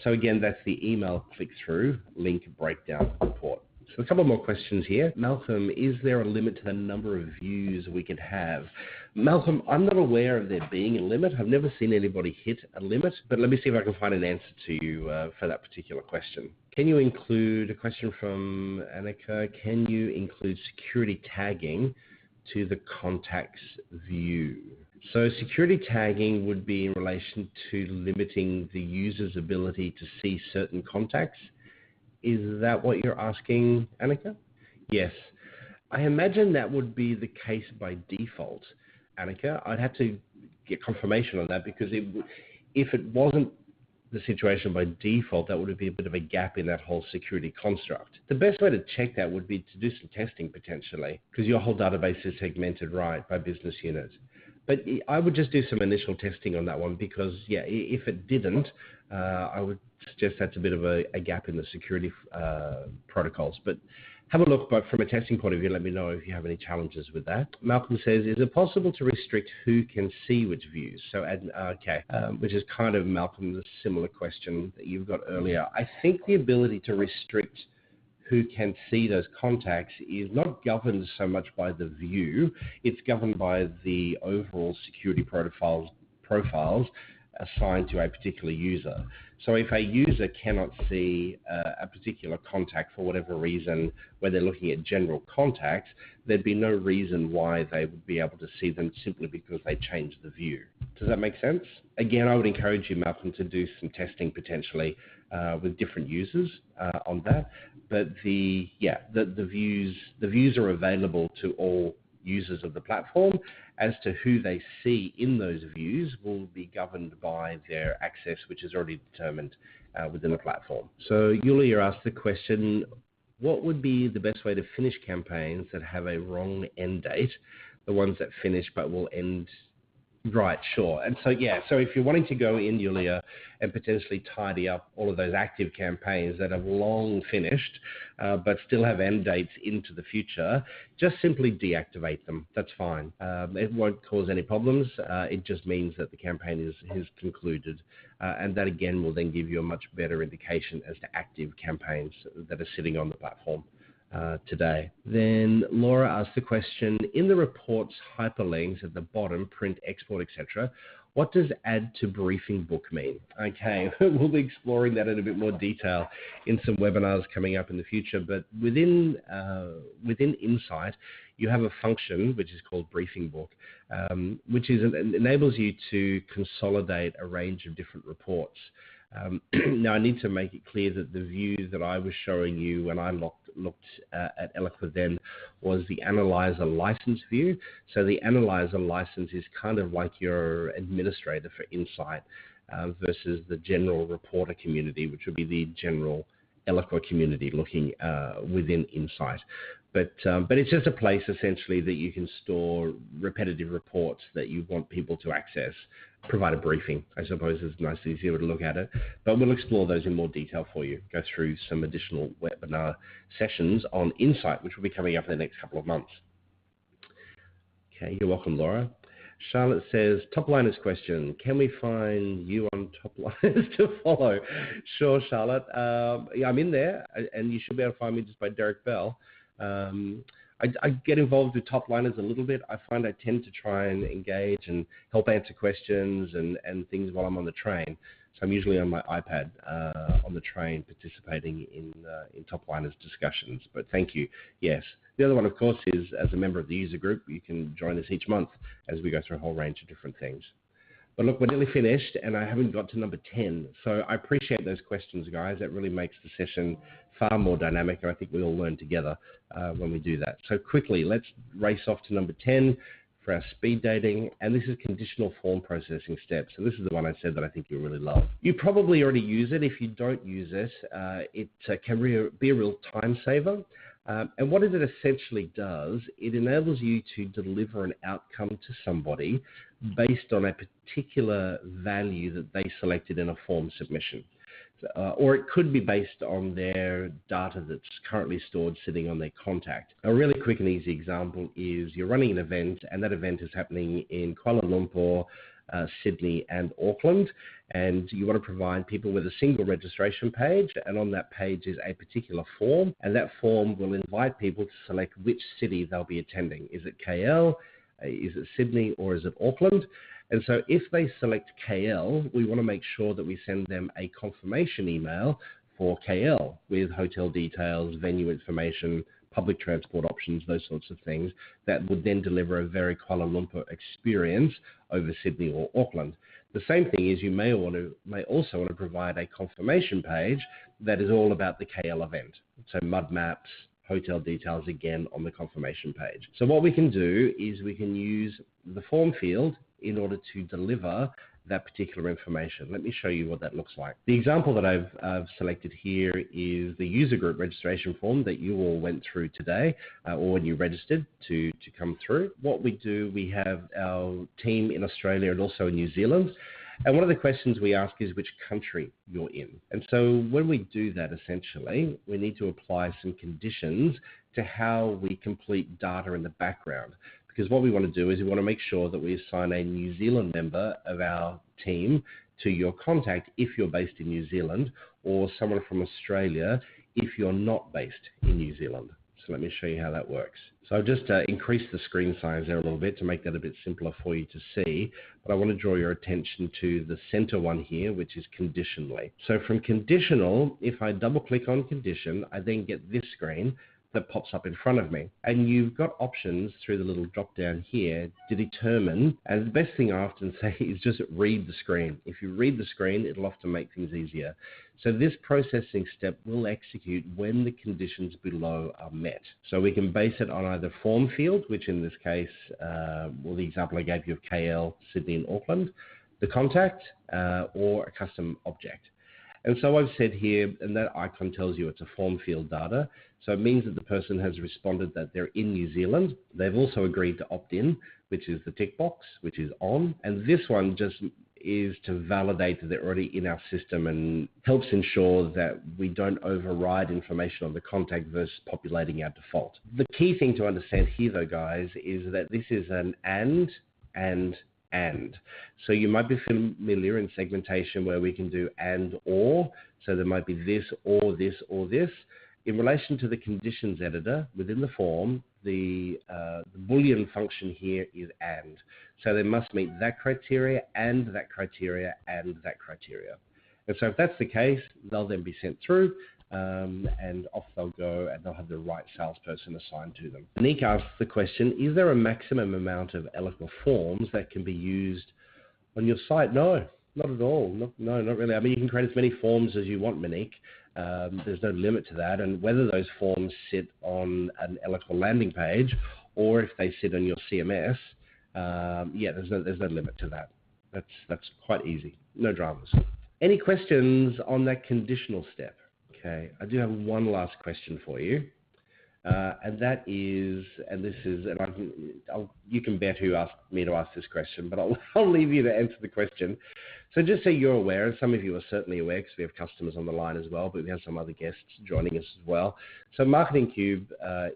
So again, that's the email click-through link breakdown report. So a couple more questions here. Malcolm, is there a limit to the number of views we can have? Malcolm, I'm not aware of there being a limit. I've never seen anybody hit a limit, but let me see if I can find an answer to you for that particular question. Can you include, a question from Annika, can you include security tagging to the contacts view? So security tagging would be in relation to limiting the user's ability to see certain contacts. Is that what you're asking, Annika? Yes. I imagine that would be the case by default, Annika. I'd have to get confirmation on that, because if it wasn't the situation by default, that would be a bit of a gap in that whole security construct. The best way to check that would be to do some testing potentially, because your whole database is segmented right by business unit. But I would just do some initial testing on that one, because yeah, if it didn't, I would suggest that's a bit of a gap in the security protocols. But have a look, but from a testing point of view, let me know if you have any challenges with that. Malcolm says, is it possible to restrict who can see which views? So, which is kind of, Malcolm, a similar question that you've got earlier. I think the ability to restrict who can see those contacts is not governed so much by the view, it's governed by the overall security profiles assigned to a particular user. So if a user cannot see a particular contact for whatever reason, where they're looking at general contacts, there'd be no reason why they would be able to see them simply because they changed the view. Does that make sense? Again, I would encourage you, Malcolm, to do some testing potentially with different users on that. But the views are available to all users of the platform. As to who they see in those views will be governed by their access, which is already determined within the platform. So Yulia asked the question, what would be the best way to finish campaigns that have a wrong end date, the ones that finish but will end? Right, sure. And so, so if you're wanting to go in, Yulia, and potentially tidy up all of those active campaigns that have long finished, but still have end dates into the future, just simply deactivate them. That's fine. It won't cause any problems. It just means that the campaign is concluded. And that, again, will then give you a much better indication as to active campaigns that are sitting on the platform today. Then Laura asked the question, in the reports hyperlinks at the bottom, print, export, etc., what does add to briefing book mean? Okay, we'll be exploring that in a bit more detail in some webinars coming up in the future, but within Insight, you have a function which is called briefing book, which enables you to consolidate a range of different reports. Now, I need to make it clear that the view that I was showing you when I looked at Eloqua then was the analyzer license view. So the analyzer license is kind of like your administrator for Insight versus the general reporter community, which would be the general Eloqua community looking within Insight. But it's just a place essentially that you can store repetitive reports that you want people to access, provide a briefing, I suppose is a nice, easier to look at it. But we'll explore those in more detail for you, go through some additional webinar sessions on Insight, which will be coming up in the next couple of months. Okay, you're welcome, Laura. Charlotte says, top liners question, can we find you on top liners to follow? Sure, Charlotte. I'm in there, and you should be able to find me just by Derek Bell. I get involved with top liners a little bit. I find I tend to try and engage and help answer questions and things while I'm on the train. So I'm usually on my iPad on the train participating in top liners discussions. But thank you. Yes. The other one, of course, is as a member of the user group, you can join us each month as we go through a whole range of different things. But look, we're nearly finished, and I haven't got to number 10. So I appreciate those questions, guys. That really makes the session far more dynamic, and I think we all learn together when we do that. So quickly, let's race off to number 10 for our speed dating, and this is conditional form processing steps. And this is the one I said that I think you'll really love. You probably already use it. If you don't use it, it can be a real time saver. And what it essentially does, it enables you to deliver an outcome to somebody based on a particular value that they selected in a form submission. Or it could be based on their data that's currently stored sitting on their contact. A really quick and easy example is you're running an event, and that event is happening in Kuala Lumpur, Sydney, and Auckland, and you want to provide people with a single registration page, and on that page is a particular form, and that form will invite people to select which city they'll be attending. Is it KL, is it Sydney, or is it Auckland? And so if they select KL, we want to make sure that we send them a confirmation email for KL with hotel details, venue information, public transport options, those sorts of things that would then deliver a very Kuala Lumpur experience over Sydney or Auckland. The same thing is you may also want to provide a confirmation page that is all about the KL event. So mud maps, hotel details again on the confirmation page. So what we can do is we can use the form field in order to deliver that particular information. Let me show you what that looks like. The example that I've selected here is the user group registration form that you all went through today, or when you registered to come through. What we do, we have our team in Australia and also in New Zealand, And one of the questions we ask is which country you're in. And so when we do that, essentially, we need to apply some conditions to how we complete data in the background. Because what we want to do is we want to make sure that we assign a New Zealand member of our team to your contact if you're based in New Zealand, or someone from Australia if you're not based in New Zealand. So let me show you how that works. So I've just increased the screen size there a little bit to make that a bit simpler for you to see, but I want to draw your attention to the center one here, which is conditionally. So from conditional, if I double click on condition, I then get this screen that pops up in front of me. And you've got options through the little drop down here to determine, and the best thing I often say is just read the screen. If you read the screen, it'll often make things easier. So this processing step will execute when the conditions below are met. So we can base it on either form field, which in this case, well, the example I gave you of KL, Sydney and Auckland, the contact, or a custom object. And so I've said here, and that icon tells you it's a form field data. So it means that the person has responded that they're in New Zealand. They've also agreed to opt in, which is the tick box, which is on. And this one just is to validate that they're already in our system and helps ensure that we don't override information on the contact versus populating our default. The key thing to understand here though, guys, is that this is an and. So you might be familiar in segmentation where we can do and or. So there might be this or this or this. In relation to the conditions editor within the form, the Boolean function here is and. So they must meet that criteria and that criteria and that criteria. And so if that's the case, they'll then be sent through and off they'll go and they'll have the right salesperson assigned to them. Nick asks the question, is there a maximum amount of Eloqua forms that can be used on your site? No, not at all. No, not really. I mean, you can create as many forms as you want, Monique. There's no limit to that. And whether those forms sit on an Eloqua landing page or if they sit on your CMS, yeah, there's no limit to that. That's quite easy. No dramas. Any questions on that conditional step? Okay, I do have one last question for you, and that is, and this is, and you can bet who asked me to ask this question, but I'll leave you to answer the question. So just so you're aware, and some of you are certainly aware because we have customers on the line as well, but we have some other guests joining us as well. So Marketing Cube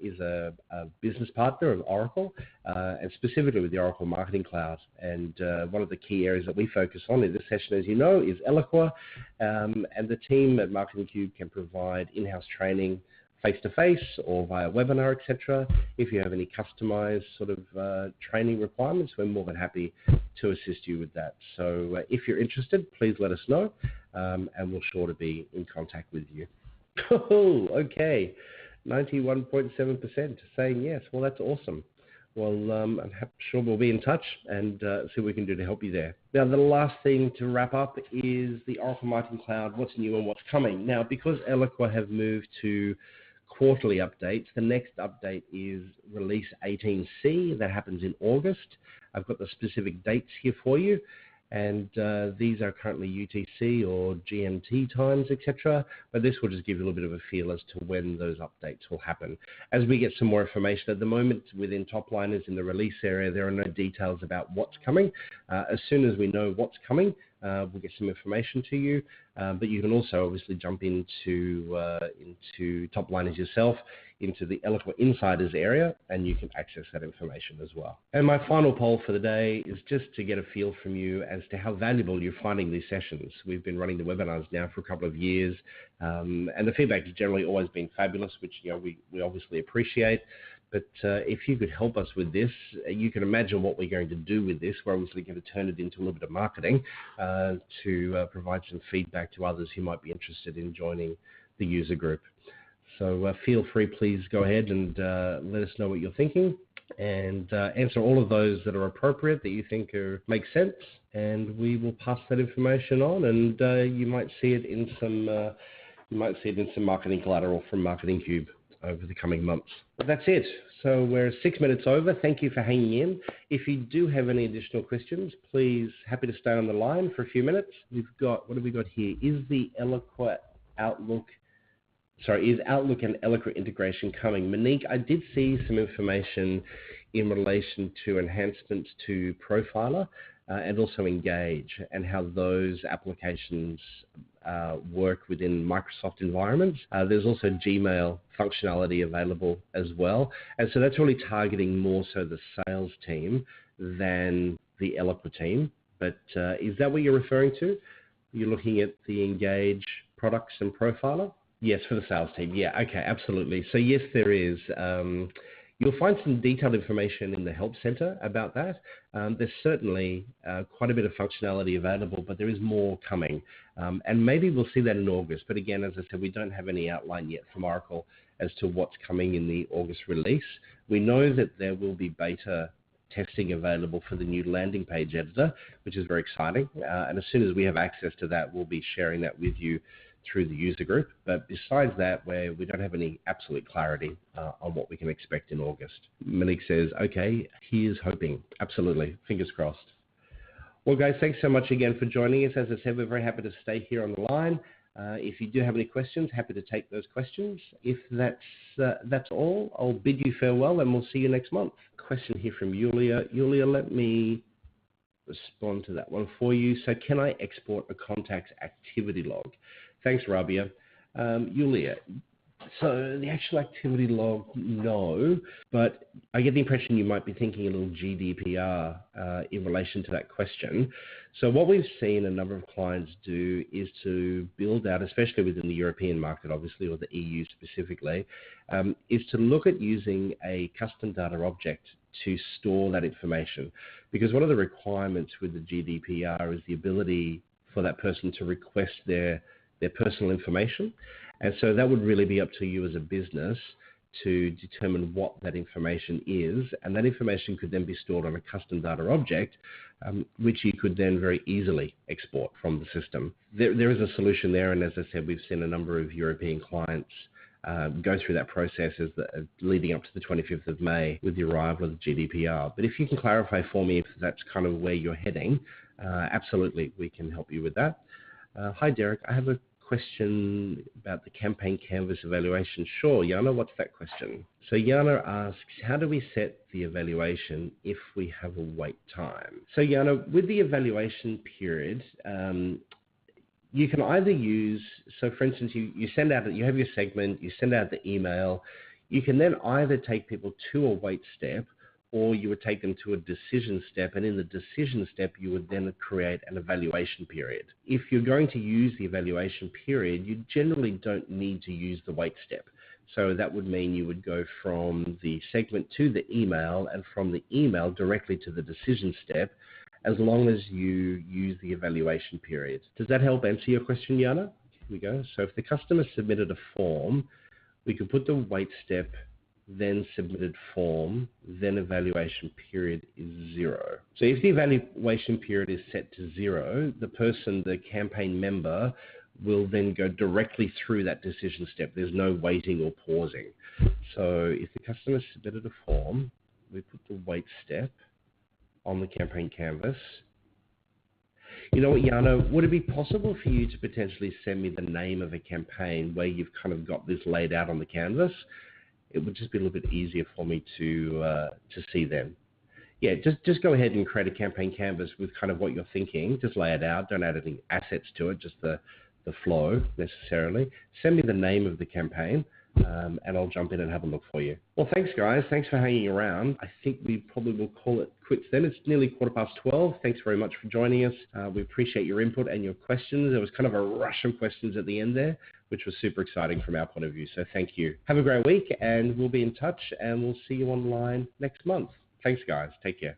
is a business partner of Oracle, and specifically with the Oracle Marketing Cloud. And one of the key areas that we focus on in this session, as you know, is Eloqua. And the team at Marketing Cube can provide in-house training face-to-face or via webinar, etc. If you have any customized sort of training requirements, we're more than happy to assist you with that. So if you're interested, please let us know, and we're sure to be in contact with you. Oh, okay, 91.7% saying yes. Well, that's awesome. Well, I'm sure we'll be in touch and see what we can do to help you there. Now, the last thing to wrap up is the Oracle Marketing Cloud, what's new and what's coming. Now, because Eloqua have moved to quarterly updates, the next update is release 18C. That happens in August. I've got the specific dates here for you. And these are currently UTC or GMT times, etc. But this will just give you a little bit of a feel as to when those updates will happen. As we get some more information, at the moment within Topliners in the release area, there are no details about what's coming. As soon as we know what's coming, we'll get some information to you. But you can also obviously jump into Topliners yourself, into the Eloqua Insiders area, and you can access that information as well. And my final poll for the day is just to get a feel from you as to how valuable you're finding these sessions. We've been running the webinars now for a couple of years, and the feedback has generally always been fabulous, which we obviously appreciate. But if you could help us with this, you can imagine what we're going to do with this. We're obviously going to turn it into a little bit of marketing to provide some feedback to others who might be interested in joining the user group. So feel free, please go ahead and let us know what you're thinking and answer all of those that are appropriate that you think make sense, and we will pass that information on, and you might see it in some marketing collateral from Marketing Cube over the coming months. But that's it. So we're 6 minutes over. Thank you for hanging in. If you do have any additional questions, please, happy to stay on the line for a few minutes. We've got, what have we got here? Is Outlook and Eloqua integration coming? Monique, I did see some information in relation to enhancements to Profiler. and also Engage, and how those applications work within Microsoft environments. There's also Gmail functionality available as well. And so that's really targeting more so the sales team than the Eloqua team. But is that what you're referring to? You're looking at the Engage products and profiler? Yes, for the sales team. Yeah, okay, absolutely. So yes, there is. You'll find some detailed information in the Help Center about that. There's certainly quite a bit of functionality available, but there is more coming. And maybe we'll see that in August. But again, as I said, we don't have any outline yet from Oracle as to what's coming in the August release. We know that there will be beta testing available for the new landing page editor, which is very exciting. And as soon as we have access to that, we'll be sharing that with you through the user group. But besides that, we don't have any absolute clarity on what we can expect in August. Malik says, okay, he is hoping. Absolutely. Fingers crossed. Well, guys, thanks so much again for joining us. As I said, we're very happy to stay here on the line. If you do have any questions, happy to take those questions. If that's all, I'll bid you farewell and we'll see you next month. Question here from Yulia. Yulia, let me respond to that one for you. So can I export a contact's activity log? Thanks, Rabia. Yulia, so the actual activity log, no, but I get the impression you might be thinking a little GDPR in relation to that question. So what we've seen a number of clients do is to build out, especially within the European market, obviously, or the EU specifically, is to look at using a custom data object to store that information. Because one of the requirements with the GDPR is the ability for that person to request their personal information. And so that would really be up to you as a business to determine what that information is. And that information could then be stored on a custom data object, which you could then very easily export from the system. There is a solution there. And as I said, we've seen a number of European clients go through that process leading up to the 25th of May with the arrival of the GDPR. But if you can clarify for me if that's kind of where you're heading, absolutely, we can help you with that. Hi, Derek. I have a question about the campaign canvas evaluation. Sure, Yana, what's that question? So Yana asks, how do we set the evaluation if we have a wait time? So Yana, with the evaluation period, you can either use, so for instance, you send out, you have your segment, you send out the email, you can then either take people to a wait step, or you would take them to a decision step, and in the decision step, you would then create an evaluation period. If you're going to use the evaluation period, you generally don't need to use the wait step. So that would mean you would go from the segment to the email, and from the email directly to the decision step, as long as you use the evaluation period. Does that help answer your question, Yana? Here we go. So if the customer submitted a form, we could put the wait step, then submitted form, then evaluation period is 0. So if the evaluation period is set to 0, the person, the campaign member, will then go directly through that decision step. There's no waiting or pausing. So if the customer submitted a form, we put the wait step on the campaign canvas. You know what, Yana, would it be possible for you to potentially send me the name of a campaign where you've kind of got this laid out on the canvas? It would just be a little bit easier for me to see them. Yeah, just go ahead and create a campaign canvas with kind of what you're thinking. Just lay it out. Don't add any assets to it, just the flow necessarily. Send me the name of the campaign, and I'll jump in and have a look for you. Well, thanks, guys. Thanks for hanging around. I think we probably will call it quits then. It's nearly 12:15. Thanks very much for joining us. We appreciate your input and your questions. There was kind of a rush of questions at the end there, which was super exciting from our point of view. So thank you. Have a great week, and we'll be in touch, and we'll see you online next month. Thanks, guys. Take care.